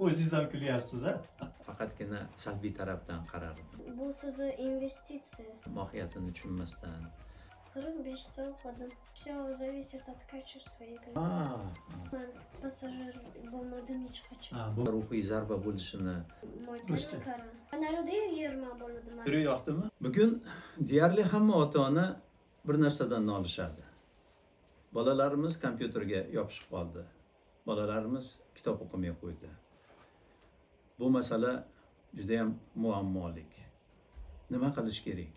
O'zingiz ham kulyapsiz ha? Faqatgina salbiy tarafdan qarardim. Bu sizni investitsiyasi. Mohiyatini tushunmasdan. 45 o'qidim. Все зависит от качества игры. Man pasajer bo'lmadim hech qachon. Ha, bu Ruhiy zarba bo'lishini Ruscha. Qaram. Narodiy 20 bo'ldim. Yuri yoqdimi? Bugun deyarli hamma ota-ona bir narsadan nolishadi. Bolalarimiz kompyuterga yopishib qoldi. Bolalarimiz kitob o'qimay qo'ydi. Bu masala juda ham muammolik. Nima qilish kerak?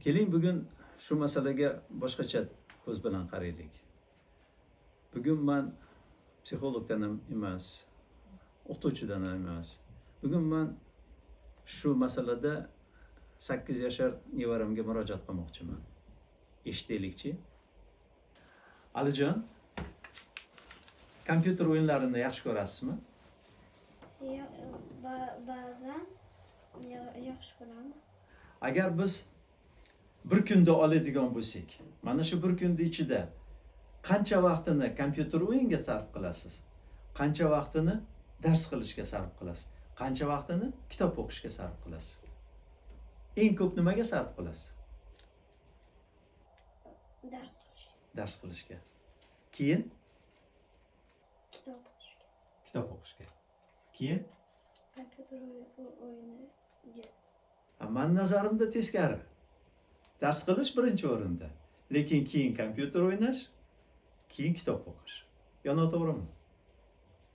Keling bugun shu masalaga boshqacha ko'z bilan qaraylik. Bugun men psixologdan ham emas, o'qituvchidan ham emas. Bugun men shu masalada 8 yashar nevaramga murojaat qilmoqchiman. Eshitaylikchi. Alijon, kompyuter o'yinlarini yaxshi ko'rasizmi? Ba'zan yaxshi ko'raman. Agar biz bir kunda oladigan bo'lsak, mana shu bir kunda ichida qancha vaqtini kompyuter o'yinga sarf qilasiz? Qancha vaqtini dars qilishga sarf qilasiz? Qancha vaqtini kitob o'qishga sarf qilasiz? Eng ko'p nimaga sarf qilasiz? Dars qilish. Dars qilishga. Keyin Kitob o'qishga. kitob o'qishga. Keyin Kompyuter o'yiniga. men nazarimda teskari. Dars qilish birinchi o'rinda. Lekin keyin kompyuter o'ynash, keyin kitob o'qish. Yo noto'g'rimi?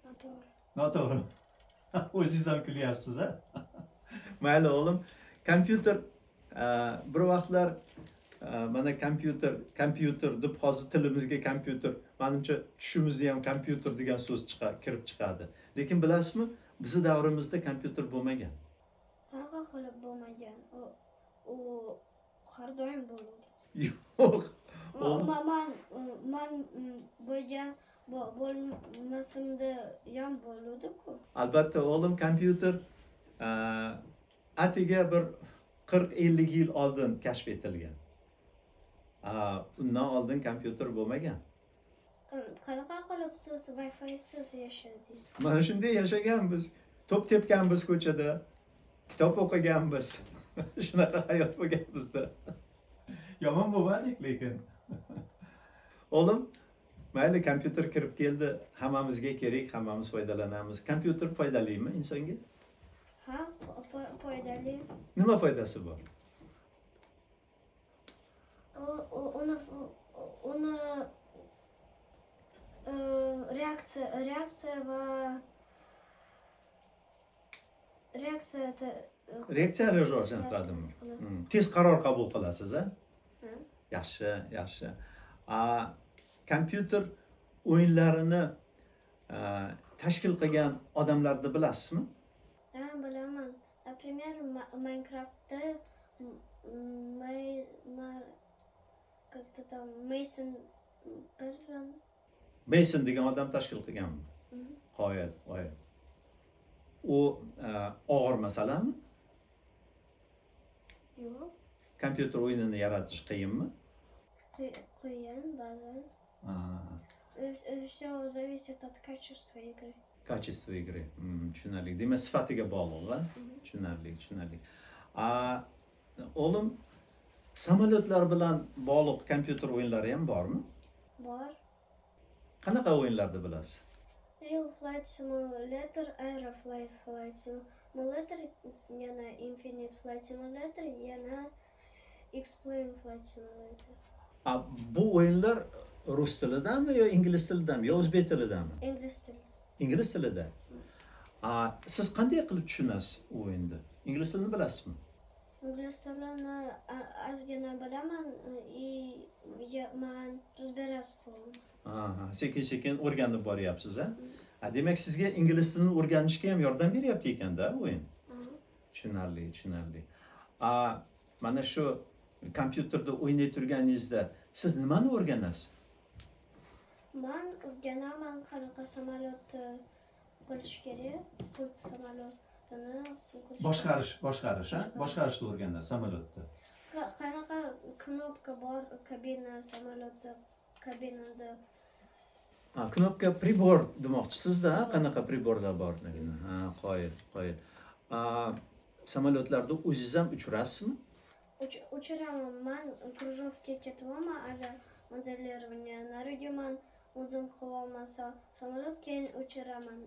Noto'g'ri. noto'g'ri. O'zingiz ham kulyapsiz ha? Mayli o'g'lim, kompyuter bir vaqtlar mana kompyuter deb hozir tilimizga kompyuter, menimcha tushimizda ham kompyuter degan so'z kirib chiqadi. Lekin bilasizmi, bizning davrimizda kompyuter bo'lmagan. Qanaqa qilib bo'lmagan? U har doim bo'ladi. Yo'q. Man bo'lmasimda ham bo'ladi-ku. Albatta o'g'lim, kompyuter atiga bir 40-50 yil oldin kashf etilgan. Undan oldin kompyuter bo'lmagan. Qanaqa qilib siz Wi-Fi'siz yashadingiz? Mana shunday yashaganmiz. To'p tepganmiz ko'chada. Kitob o'qiganmiz. Shunaqa hayot bo'lgan bizda. Yomon bo'lmadik lekin. O'g'lim, mayli kompyuter kirib keldi, hammamizga kerak, hammamiz foydalanamiz. Kompyuter foydalimi insonga? Ha, foydali. Nima foydasi bor? Uni reaksiya va Reaksiyani rivojlantiradimi? Tez qaror qabul qilasiz, ha? Yaxshi, yaxshi. Kompyuter o'yinlarini tashkil qilgan odamlarni bilasizmi? Ha, bilaman. Например, Minecraft'da как-то там Mason degan odam tashkil qilganmi? Qoyil. U og'ir masalami? Yo'q. Kompyuter o'yinini yaratish qiyinmi? Qiyin ba'zan. Все зависит от качества игры. Качество игры. Tushunarli. Demak, sifatiga bog'liq, ha? Tushunarli. O'g'lim, samolyotlar bilan bog'liq kompyuter o'yinlari ham bormi? Bor. Qanaqa o'yinlarni bilasiz? Real Flight Simulator, Aeroflight Flight Simulator, yana Infinite Flight Simulator, yana X-Plane Flight Simulator. Bu o'yinlar rus tilidami yo ingliz tilidami yo o'zbek tilidami? Ingliz tilida. Ingliz tilida. Siz qanday qilib tushunasiz u o'yinni? Ingliz tilini bilasizmi? Ingliz tilini ozgina bilaman man разбираться qilaman. Sekin o'rganib boryapsiz, ha? Demak, sizga ingliz tilini o'rganishga ham yordam beryapti ekanda o'yin. Tushunarli. Mana shu kompyuterda o'ynay turganingizda siz nimani o'rganasiz? Man o'rganaman qanaqa samolyot qilish kerak, pult samolyotini Boshqarish, ha? Boshqarishni o'rganasiz samolyotda. Qanaqa knopka bor kabina samolyotda, kabinada knopka pribor demoqchisizda, qanaqa priborlar bor? Ha, qoyil. Samolyotlarda o'zingiz ham uchirasizmi? Учираman, man кружокка ketyapman, agar modelирование nargiman, o'zim qilolmasa samolyot keyin uchiraman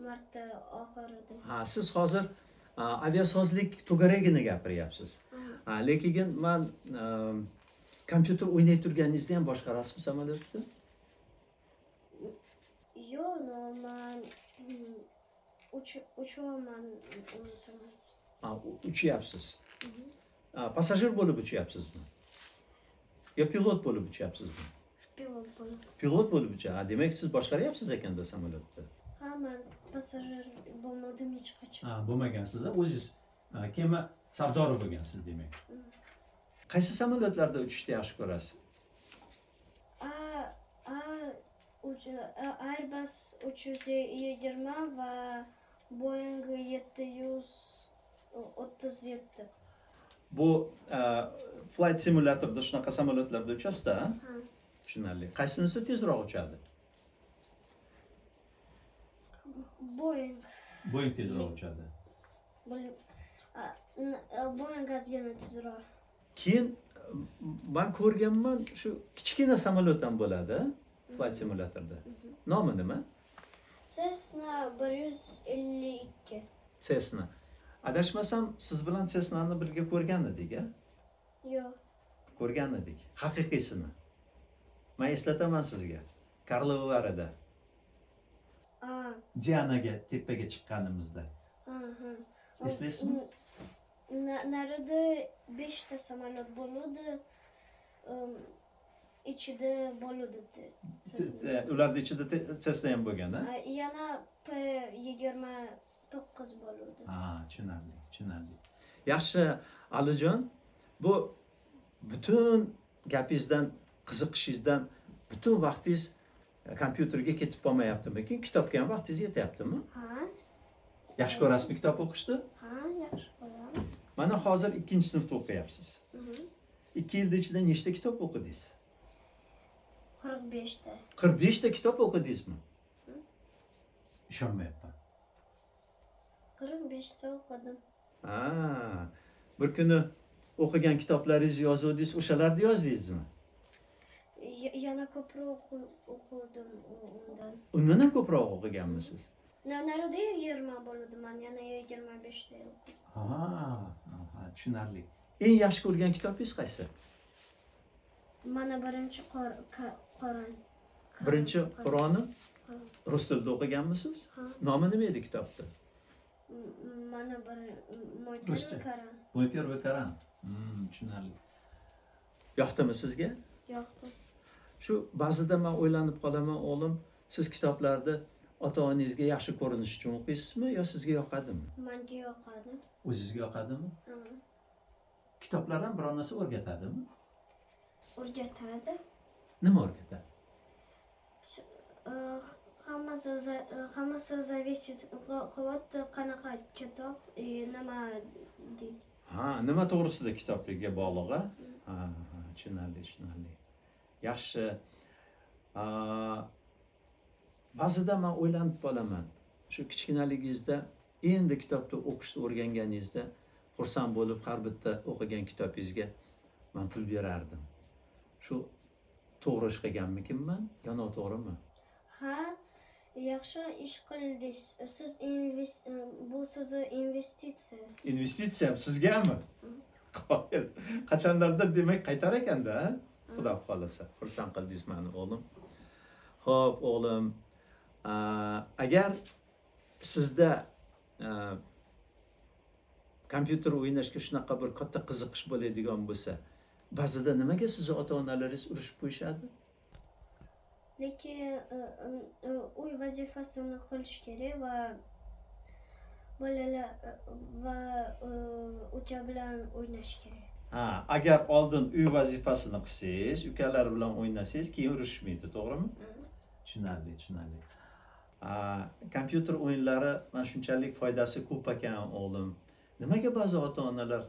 marta oxirida. Ha, siz hozir aviasozlik to'garagini gapiryapsiz. Lekin men kompyuter o'ynay turganingizda ham boshqarasizmi samolyotni? Yo'q, no, man uchaman Uchyapsiz. Passajir bo'lib uchyapsizmi? Yo pilot bo'lib uchyapsizmi? pilot bo'lib. Pilot bo'lib uchyapsiz. Demak, siz boshqaryapsiz ekanda samolyotni. Ha, man passajir bo'lmadim hech qachon. Bo'lmagansiz, o'zingiz kema sardori bo'lgansiz demak. Qaysi samolyotlarda uchishni yaxshi ko'rasiz? Airbus 320 va Boeing 737. Bu flight simulatorda shunaqa samolyotlarda uchasizda, ha? Ha. Tushunarli. Qaysinisi tezroq uchadi? Boeing. Boeing tezroq uchadi. Boeing ozgina tezroq. Keyin men ko'rganman, shu kichkina samolyot ham bo'ladi, flight simulatorda. Nomi nima? Cessna 152. Cessna. Adashmasam, siz bilan Cessnani birga ko'rgan edik, a? Yo'q. Ko'rgan edik. Haqiqiysini. Men eslataman sizga. Karlovy Varyda. Dianaga tepaga chiqqanimizda. Eslaysizmi? Narida 5 ta samolyot bo'ladi. Ichida bo'ladi. Ularda ichida Cessna ham bo'lgan, a? Yana P29 bo'ladi. Tushunarli. Yaxshi, Alijon, bu butun gapingizdan, qiziqishingizdan butun vaqtingiz kompyuterga ketib qolmayaptimikin? Kitobga ham vaqtingiz yetyaptimi? Ha, Yaxshi ko'rasizmi kitob o'qishni? yaxshi ko'raman. Mana hozir 2-sinfda o'qiyapsiz. 2 yilda ichida nechta kitob o'qidingiz? 45 ta. 45 ta kitob o'qidingizmi? Ishonmayapman. 45 ta o'qidim. Bir kuni o'qigan kitoblaringizni yozuvdingiz, o'shalarni yozdingizmi? Yana ko'proq o'qidim undan. Undan ham ko'proq o'qiganmisiz? Narida 20 bo'ladi, men yana 25 ta o'qidim. Tushunarli. Eng yaxshi ko'rgan kitobingiz qaysi? Mana birinchi Qur'on. Birinchi Qur'onni rus tilida o'qiganmisiz? Nomi nima edi kitobda? Mana bir Ruscha. Qur'on. Mой первый Коран. Tushunarli. Yoqdimi sizga? Yoqdi. Shu ba'zida men o'ylanib qolaman, o'g'lim, siz kitoblarni ota-onangizga yaxshi ko'rinish uchun o'qiysizmi yo sizga yoqadimi? Menga yoqadi. O'zingizga yoqadimi? Kitoblardan biror narsa o'rgatadimi? O'rgatadi. Nima o'rgatadi? Hammasi зависит qilyapti qanaqa kitob, nima deydi. Nima to'g'risida kitobligiga bog'liq, a? Tushunarli. Yaxshi. Ba'zida men o'ylanib qolaman. Shu kichkinaligingizda endi kitobni o'qishni o'rganganingizda xursand bo'lib har bitta o'qigan kitobingizga men pul berardim. Shu to'g'ri ish qilganmikinman yo noto'g'rimi? Ha, yaxshi ish qildingiz. Siz bu sizni investitsiyasiz. Investitsiya sizgami? Qoyil. Qachonlardir demak qaytar ekanda, ha? Xudo xolasa. Xursand qildingiz meni, o'g'lim. Xo'p, o'g'lim, agar sizda kompyuter o'ynashga shunaqa bir katta qiziqish bo'ladigan bo'lsa, ba'zida nimaga sizni ota-onalaringiz urushib qo'yishadi? Lekin uy vazifasini qilish kerak va bolalar va uka bilan o'ynash kerak. Agar oldin uy vazifasini qilsangiz, ukalar bilan o'ynasangiz, keyin urushmaydi, to'g'rimi? Tushunarli. Kompyuter o'yinlari mana shunchalik foydasi ko'p ekan, o'g'lim. Nimaga ba'zi ota-onalar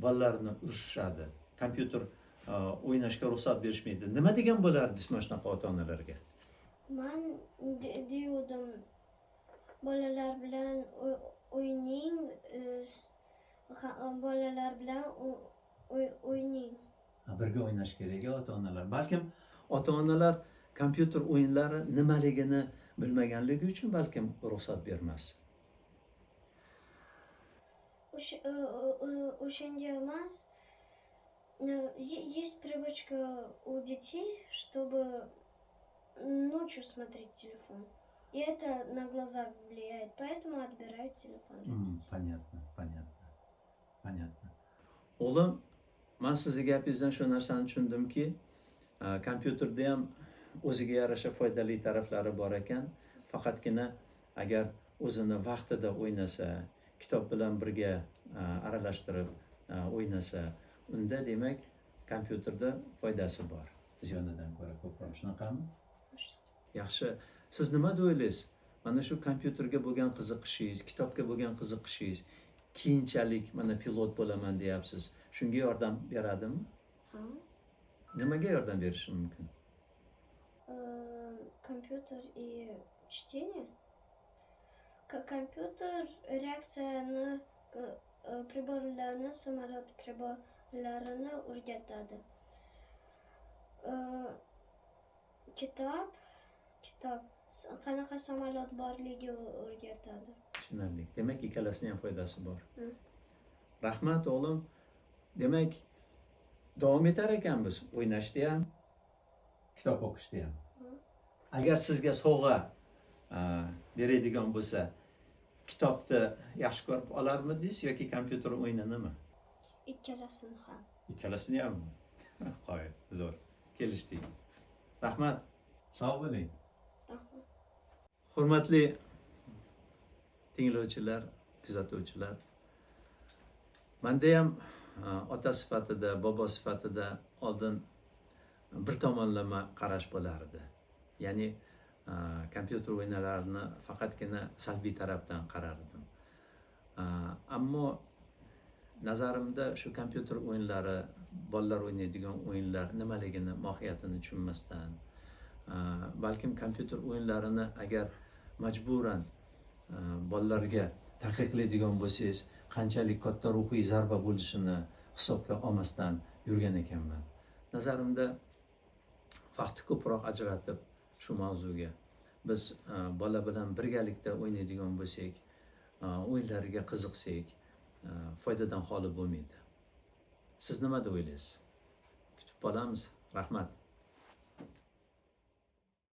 bolalarini urushadi? Kompyuter o'ynashga ruxsat berishmaydi. Nima degan bo'lardingiz mana shunaqa ota-onalarga? man degandim bolalar bilan o'yning, bolalar bilan o'yning. Birga o'ynash kerak ota-onalar. Balkim ota-onalar kompyuter o'yinlari nimaligini bilmaganligi uchun balkim ruxsat bermas. O'shanga emas. Есть привычка у детей, чтобы ночью смотреть телефон. И это на глаза влияет, поэтому отбирают телефон. Понятно. O'g'lim, men sizni gapingizdan shu narsani tushundimki, kompyuterda ham o'ziga yarasha foydali taraflari bor ekan. Faqatgina agar o'zini vaqtida o'ynasa, kitob bilan birga aralashtirib o'ynasa, unda demak kompyuterda foydasi bor. Ziyonidan ko'ra ko'proq, shunaqami? Yaxshi. Siz nima o'ylaysiz? Mana shu kompyuterga bo'lgan qiziqishingiz, kitobga bo'lgan qiziqishingiz, keyinchalik mana pilot bo'laman deyapsiz. Shunga yordam beradimi? Ha. Nimaga yordam berishi mumkin? Компьютер и чтение. Компьютер reaksiyani priborlarni, samolyot priborlarini o'rgatadi. Kitob qanaqa samolyot borligi o'rgatadi. Tushunarli. Demak, ikkalasining ham foydasi bor. Rahmat o'g'lim. Demak, davom etar ekanmiz o'ynashda ham, kitob o'qishda ham. Agar sizga sovg'a beradigan bo'lsa, kitobni yaxshi ko'rib olarmidingiz yoki kompyuter o'yinini? Ikkalasini ham. Ikkalasini ham. Qo'y, zo'r. Kelishdik. Rahmat. Sog' bo'ling. Rahmat. Hurmatli tinglovchilar, kuzatuvchilar, menda ham ota sifatida, bobo sifatida oldin bir tomonlama qarash bo'lardi. Ya'ni kompyuter o'yinlarini faqatgina salbiy tarafdan qarardim. Ammo nazarimda shu kompyuter o'yinlari, bolalar o'ynaydigan o'yinlar nimaligini, mohiyatini tushunmasdan, balkim kompyuter o'yinlarini agar majburan bolalarga taqiqlaydigan bo'lsangiz, qanchalik katta ruhiy zarba bo'lishini hisobga olmasdan yurgan ekanman. Nazarimda vaqtni ko'proq ajratib shu mavzuga biz bola bilan birgalikda o'ynaydigan bo'lsak, o'yinlariga qiziqsak, foydadan xoli bo'lmaydi. Siz nima o'ylaysiz? Kutib qolamiz. Rahmat.